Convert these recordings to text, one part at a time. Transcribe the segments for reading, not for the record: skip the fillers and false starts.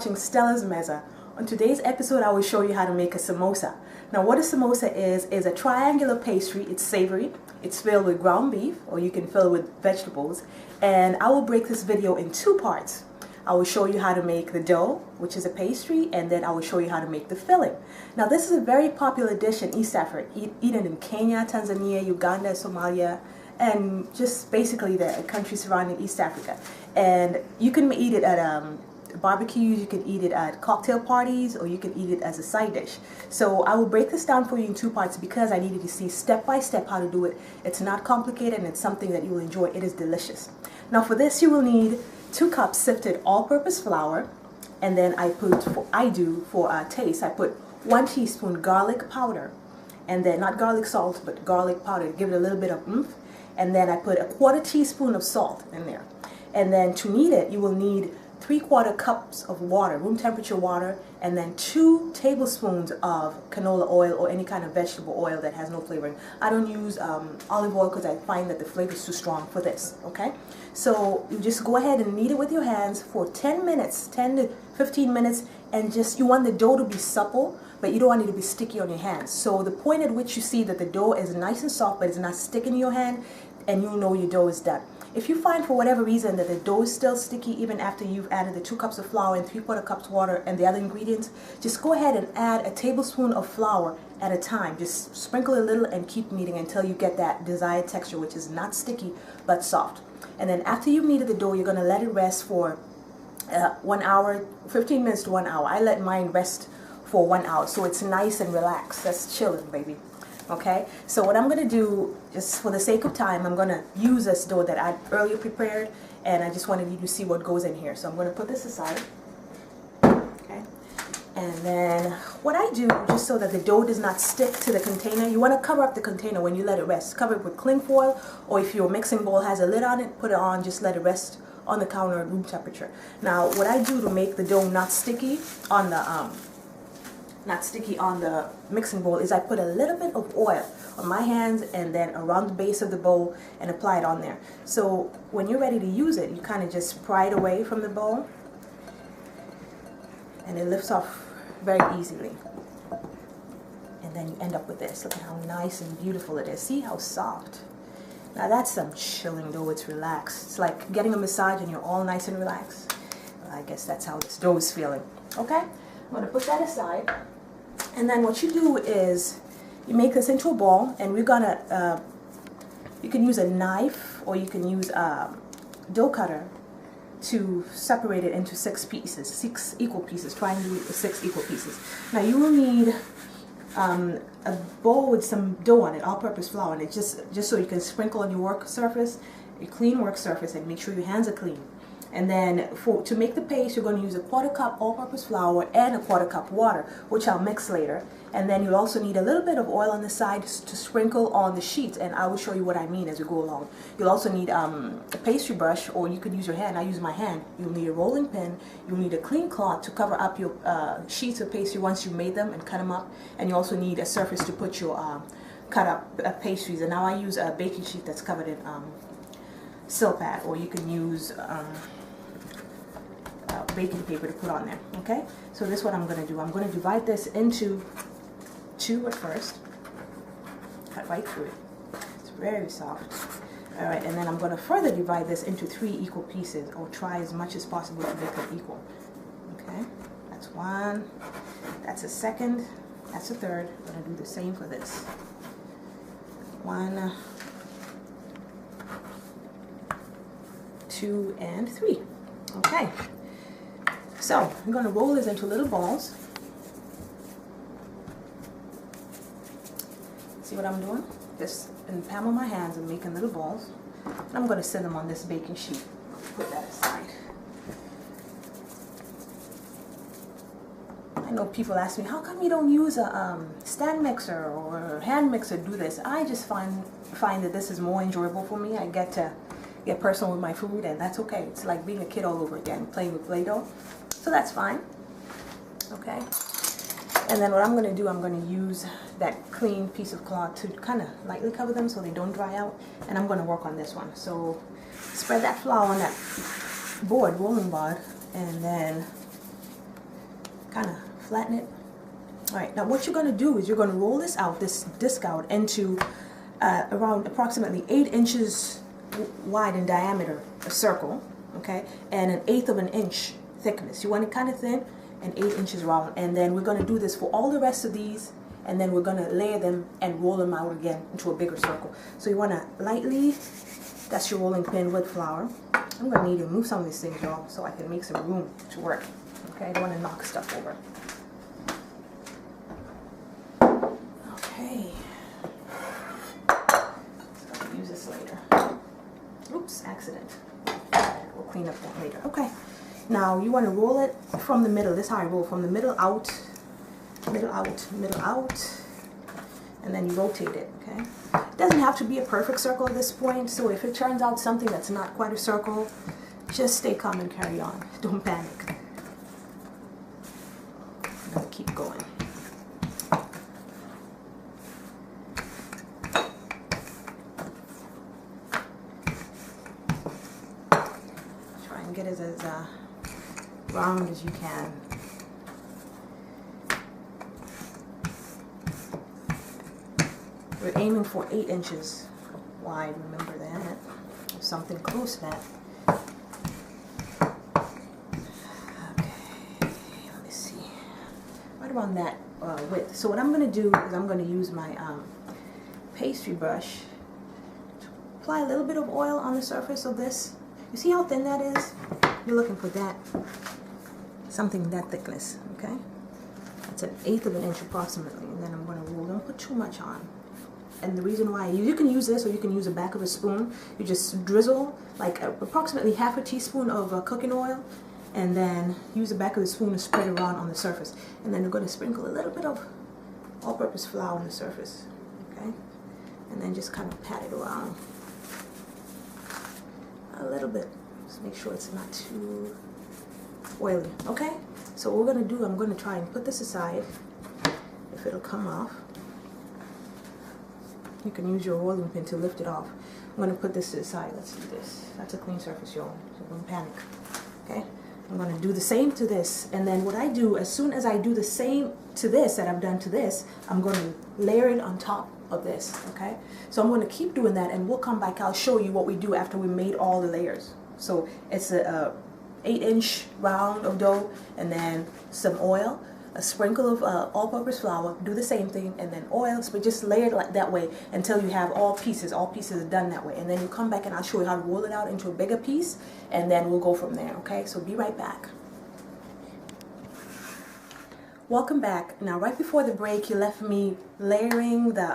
watching Stella's Meza. On today's episode, I will show you how to make a samosa. Now, what a samosa is a triangular pastry. It's savory. It's filled with ground beef, or you can fill it with vegetables. And I will break this video in two parts. I will show you how to make the dough, which is a pastry, and then I will show you how to make the filling. Now, this is a very popular dish in East Africa, eaten in Kenya, Tanzania, Uganda, Somalia, and just basically the countries surrounding East Africa. And you can eat it at barbecues, you can eat it at cocktail parties, or you can eat it as a side dish. So I will break this down for you in two parts because I needed to see step by step how to do it. It's not complicated and it's something that you will enjoy. It is delicious. Now for this you will need 2 cups sifted all-purpose flour, and then for taste, I put 1 teaspoon garlic powder, and then not garlic salt but garlic powder to give it a little bit of oomph. And then I put a 1/4 teaspoon of salt in there. And then to knead it, you will need 3/4 cups of water, room temperature water, and then 2 tablespoons of canola oil or any kind of vegetable oil that has no flavoring. I don't use olive oil because I find that the flavor is too strong for this, okay? So you just go ahead and knead it with your hands for 10 minutes, 10 to 15 minutes, and you want the dough to be supple, but you don't want it to be sticky on your hands. So the point at which you see that the dough is nice and soft, but it's not sticking in your hand, and you'll know your dough is done. If you find for whatever reason that the dough is still sticky even after you've added the 2 cups of flour and 3/4 cups water and the other ingredients, just go ahead and add a tablespoon of flour at a time. Just sprinkle a little and keep kneading until you get that desired texture, which is not sticky but soft. And then after you've kneaded the dough, you're going to let it rest for 1 hour, 15 minutes to 1 hour. I let mine rest for 1 hour so it's nice and relaxed. That's chilling, baby. Okay, so what I'm going to do, just for the sake of time, I'm going to use this dough that I earlier prepared, and I just wanted you to see what goes in here. So I'm going to put this aside. Okay, and then what I do, just so that the dough does not stick to the container, you want to cover up the container when you let it rest. Cover it with cling foil, or if your mixing bowl has a lid on it, put it on, just let it rest on the counter at room temperature. Now, what I do to make the dough not sticky on the mixing bowl is I put a little bit of oil on my hands and then around the base of the bowl and apply it on there. So when you're ready to use it, you kind of just pry it away from the bowl and it lifts off very easily. And then you end up with this. Look at how nice and beautiful it is. See how soft? Now that's some chilling dough. It's relaxed. It's like getting a massage and you're all nice and relaxed. Well, I guess that's how this dough is feeling. Okay? I'm going to put that aside. And then what you do is you make this into a ball, and we're gonna you can use a knife or you can use a dough cutter to separate it into 6 equal pieces. Try and do 6 equal pieces. Now you will need a bowl with some dough on it, all-purpose flour, and it just so you can sprinkle on your work surface, a clean work surface, and make sure your hands are clean. And then to make the paste, you're going to use a 1/4 cup all-purpose flour and a 1/4 cup water, which I'll mix later. And then you'll also need a little bit of oil on the side to sprinkle on the sheets, and I will show you what I mean as we go along. You'll also need a pastry brush, or you could use your hand. I use my hand. You'll need a rolling pin. You'll need a clean cloth to cover up your sheets of pastry once you've made them and cut them up. And you also need a surface to put your cut up pastries. And now I use a baking sheet that's covered in silpat, or you can use baking paper to put on there. Okay, so this is what I'm going to do. I'm going to divide this into 2 at first. Cut right through it. It's very soft. All right, and then I'm going to further divide this into 3 equal pieces, or try as much as possible to make them equal. Okay, that's 1. That's a 2nd. That's a 3rd. I'm going to do the same for this. 1, 2, and 3. Okay. So I'm going to roll this into little balls. See what I'm doing? Just in the palm of my hands, I'm making little balls. And I'm going to set them on this baking sheet. Put that aside. I know people ask me, how come you don't use a stand mixer or hand mixer to do this? I just find that this is more enjoyable for me. I get to get personal with my food, and that's okay. It's like being a kid all over again, playing with Play-Doh. So that's fine. Okay. And then what I'm going to do, I'm going to use that clean piece of cloth to kind of lightly cover them so they don't dry out. And I'm going to work on this one. So spread that flour on that board, rolling board, and then kind of flatten it. All right, now what you're going to do is you're going to roll this out, this disc out, into around approximately 8 inches wide in diameter, a circle, okay, and 1/8 of an inch thickness. You want it kind of thin and 8 inches round. And then we're going to do this for all the rest of these, and then we're going to layer them and roll them out again into a bigger circle. So you want to lightly, that's your rolling pin with flour. I'm going to need to move some of these things, y'all, so I can make some room to work. Okay, I don't want to knock stuff over. Okay. So I can use this later. Oops, accident. We'll clean up that later. Okay. Now you want to roll it from the middle. This is how I roll, from the middle out, middle out, middle out, and then you rotate it, okay? It doesn't have to be a perfect circle at this point, so if it turns out something that's not quite a circle, just stay calm and carry on. Don't panic. I'm gonna keep going. Try and get it as round as you can. We're aiming for 8 inches wide, remember that. Something close to that. Okay, let me see. Right around that width. So what I'm going to do is I'm going to use my pastry brush to apply a little bit of oil on the surface of this. You see how thin that is? You're looking for that, something that thickness, okay? That's 1/8 of an inch approximately, and then I'm going to roll. Don't put too much on. And the reason why, you can use this or you can use the back of a spoon. You just drizzle like approximately half a teaspoon of cooking oil, and then use the back of the spoon to spread it around on the surface. And then you're going to sprinkle a little bit of all-purpose flour on the surface, okay? And then just kind of pat it around a little bit. Just make sure it's not too oily, okay? So what we're going to do, I'm going to try and put this aside, if it'll come off. You can use your rolling pin to lift it off. I'm going to put this to the side. Let's do this. That's a clean surface, y'all, so don't panic, okay? I'm going to do the same to this, and then what I do, as soon as I do the same to this that I've done to this, I'm going to layer it on top of this, okay? So I'm going to keep doing that, and we'll come back. I'll show you what we do after we made all the layers. So it's a 8-inch round of dough, and then some oil, a sprinkle of all-purpose flour, do the same thing, and then oil, but just layer it like that way until you have all pieces are done that way. And then you come back and I'll show you how to roll it out into a bigger piece, and then we'll go from there, okay? So be right back. Welcome back. Now, right before the break, you left me layering the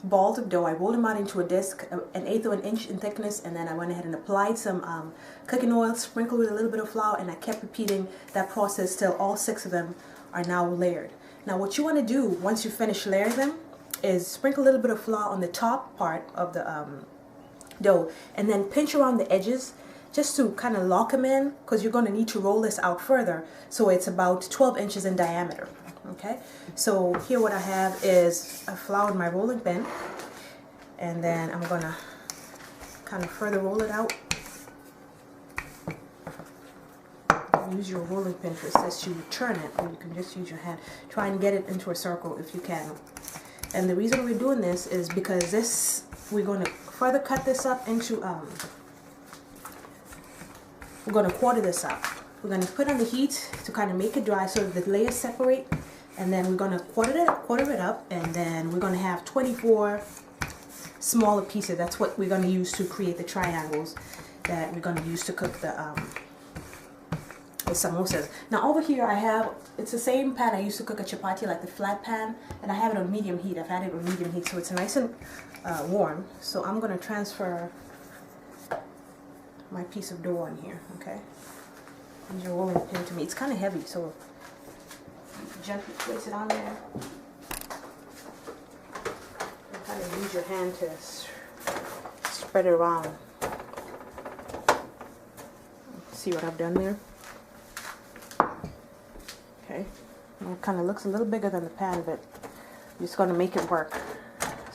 balls of dough. I rolled them out into a disc, 1/8 of an inch in thickness, and then I went ahead and applied some cooking oil, sprinkled with a little bit of flour, and I kept repeating that process till all 6 of them are now layered. Now what you want to do once you finish layering them is sprinkle a little bit of flour on the top part of the dough, and then pinch around the edges just to kind of lock them in, because you're going to need to roll this out further, so it's about 12 inches in diameter, okay? So here what I have is I floured my rolling pin, and then I'm going to kind of further roll it out. Use your rolling pin to assist you turn it, or you can just use your hand. Try and get it into a circle if you can. And the reason we're doing this is because this, we're going to further cut this up into, we're going to quarter this up. We're going to put on the heat to kind of make it dry so that the layers separate, and then we're going to quarter it up, and then we're going to have 24 smaller pieces. That's what we're going to use to create the triangles that we're going to use to cook the samosas. Now over here I have, it's the same pan I used to cook a chapati, like the flat pan, and I have it on medium heat. I've had it on medium heat, so it's nice and warm. So I'm going to transfer my piece of dough on here, okay? Use your rolling pin to me. It's kind of heavy, so gently place it on there. And kind of use your hand to spread it around. See what I've done there? Okay, and it kind of looks a little bigger than the pan, but you're just going to make it work.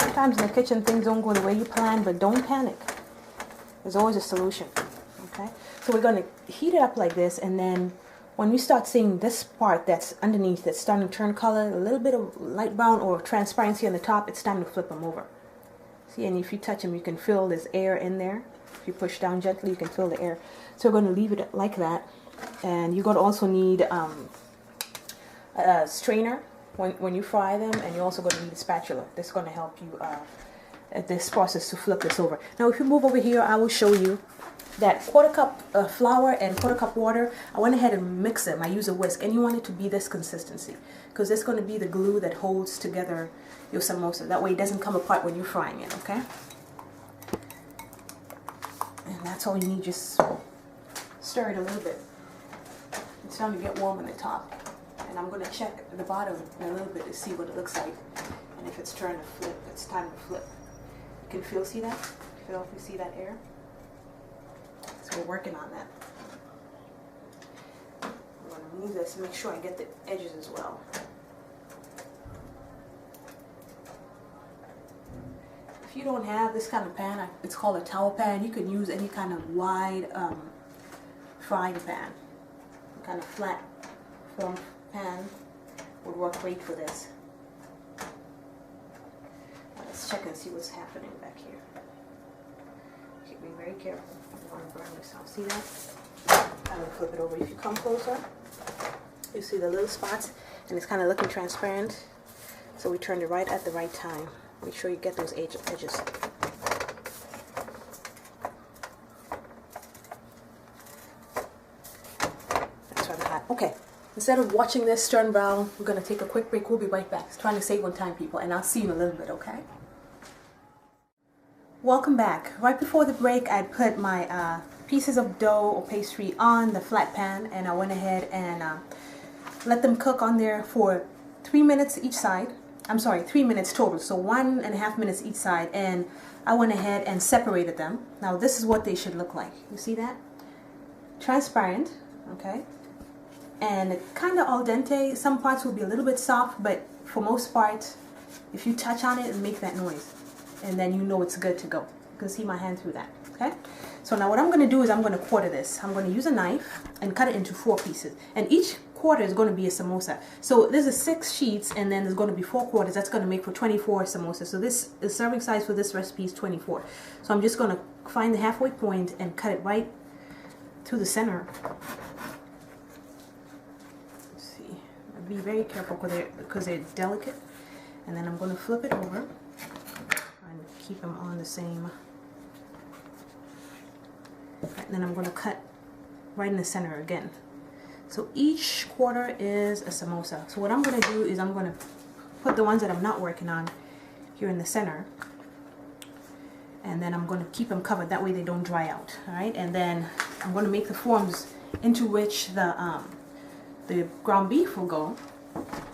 Sometimes in the kitchen things don't go the way you plan, but don't panic. There's always a solution, okay? So we're going to heat it up like this, and then when we start seeing this part that's underneath that's starting to turn color, a little bit of light brown or transparency on the top, it's time to flip them over. See, and if you touch them, you can feel there's air in there. If you push down gently, you can feel the air. So we're going to leave it like that. And you're going to also need a strainer when you fry them, and you're also going to need a spatula. This is going to help you at this process to flip this over. Now, if you move over here, I will show you that 1/4 cup flour and 1/4 cup water. I went ahead and mixed them. I use a whisk, and you want it to be this consistency because it's going to be the glue that holds together your samosa. That way it doesn't come apart when you're frying it, okay? And that's all you need. Just stir it a little bit. It's starting to get warm on the top. And I'm going to check the bottom in a little bit to see what it looks like. And if it's trying to flip, it's time to flip. You can see that? Feel if you see that air? So we're working on that. I'm going to move this and make sure I get the edges as well. If you don't have this kind of pan, it's called a towel pan. You can use any kind of wide frying pan. Kind of flat form pan would work great for this. Now let's check and see what's happening back here. Okay, be very careful. You don't want to burn yourself. See that? I'm going to flip it over. If you come closer, you see the little spots, and it's kind of looking transparent. So we turned it right at the right time. Make sure you get those edges. That's rather hot. Okay. Instead of watching this turn brown, we're going to take a quick break. We'll be right back. Trying to save on time, people, and I'll see you in a little bit, okay? Welcome back. Right before the break, I put my pieces of dough or pastry on the flat pan, and I went ahead and let them cook on there for 3 minutes each side. I'm sorry, 3 minutes total, so 1.5 minutes each side, and I went ahead and separated them. Now this is what they should look like. You see that? Transparent, okay? And kind of al dente. Some parts will be a little bit soft, but for most part, if you touch on it, it'll make that noise. And then you know it's good to go. You can see my hand through that, okay? So now what I'm going to do is I'm going to quarter this. I'm going to use a knife and cut it into 4 pieces. And each quarter is going to be a samosa. So this is 6 sheets, and then there's going to be 4 quarters. That's going to make for 24 samosas. So this the serving size for this recipe is 24. So I'm just going to find the halfway point and cut it right to the center. Let's see. Be very careful because they're delicate. And then I'm going to flip it over and keep them on the same. And then I'm going to cut right in the center again. So each quarter is a samosa. So what I'm going to do is I'm going to put the ones that I'm not working on here in the center. And then I'm going to keep them covered. That way they don't dry out. All right. And then I'm going to make the forms into which the ground beef will go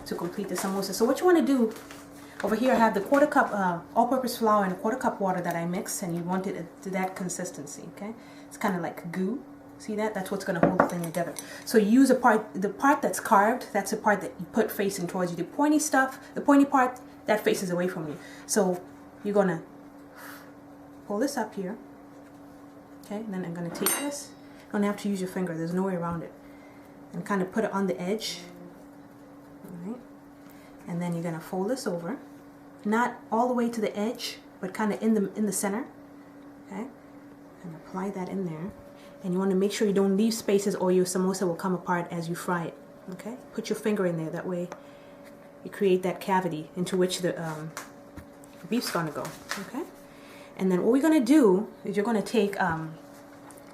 to complete the samosa. So what you want to do, over here I have the 1/4 cup all-purpose flour and a 1/4 cup water that I mixed, and you want it to that consistency, okay? It's kind of like goo. See that? That's what's going to hold the thing together. So you use the part that's carved, that's the part that you put facing towards you. The pointy stuff, the pointy part, that faces away from you. So you're going to pull this up here, okay? And then I'm going to take this. You don't have to use your finger. There's no way around it. And kind of put it on the edge. All right. And then you're going to fold this over. Not all the way to the edge, but kind of in the center. Okay? And apply that in there. And you want to make sure you don't leave spaces or your samosa will come apart as you fry it. Okay? Put your finger in there. That way you create that cavity into which the beef's going to go. Okay? And then what we're going to do is you're going to take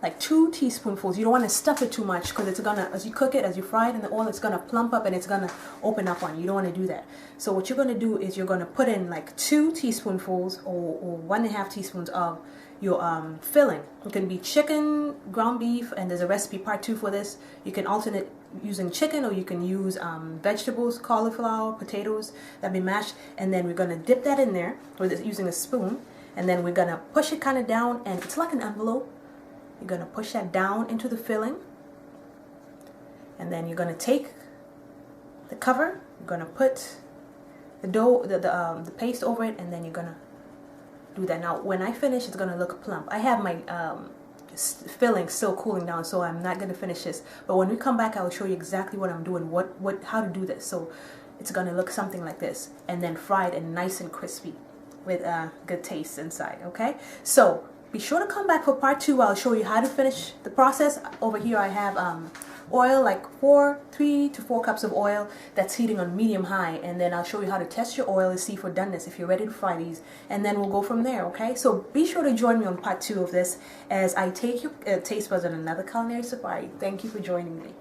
like 2 teaspoonfuls. You don't want to stuff it too much because it's going to, as you cook it, as you fry it in the oil, it's going to plump up and it's going to open up on you. You don't want to do that. So what you're going to do is you're going to put in like 2 teaspoonfuls or 1.5 teaspoons of your filling. It can be chicken, ground beef, and there's a recipe part 2 for this. You can alternate using chicken, or you can use vegetables, cauliflower, potatoes that be mashed, and then we're going to dip that in there with using a spoon, and then we're going to push it kind of down, and it's like an envelope. You're going to push that down into the filling, and then you're going to take the cover, you're going to put the dough, the paste over it, and then you're going to do that. Now when I finish, it's going to look plump. I have my filling still cooling down, so I'm not going to finish this. But when we come back, I will show you exactly what I'm doing, how to do this. So it's going to look something like this, and then fried and nice and crispy with a good taste inside. Okay, so be sure to come back for part 2. I'll show you how to finish the process. Over here I have oil, like 3 to 4 cups of oil that's heating on medium high, and then I'll show you how to test your oil and see for doneness if you're ready to fry these, and then we'll go from there. Okay, so be sure to join me on part 2 of this as I take your taste buds on another culinary safari. Thank you for joining me.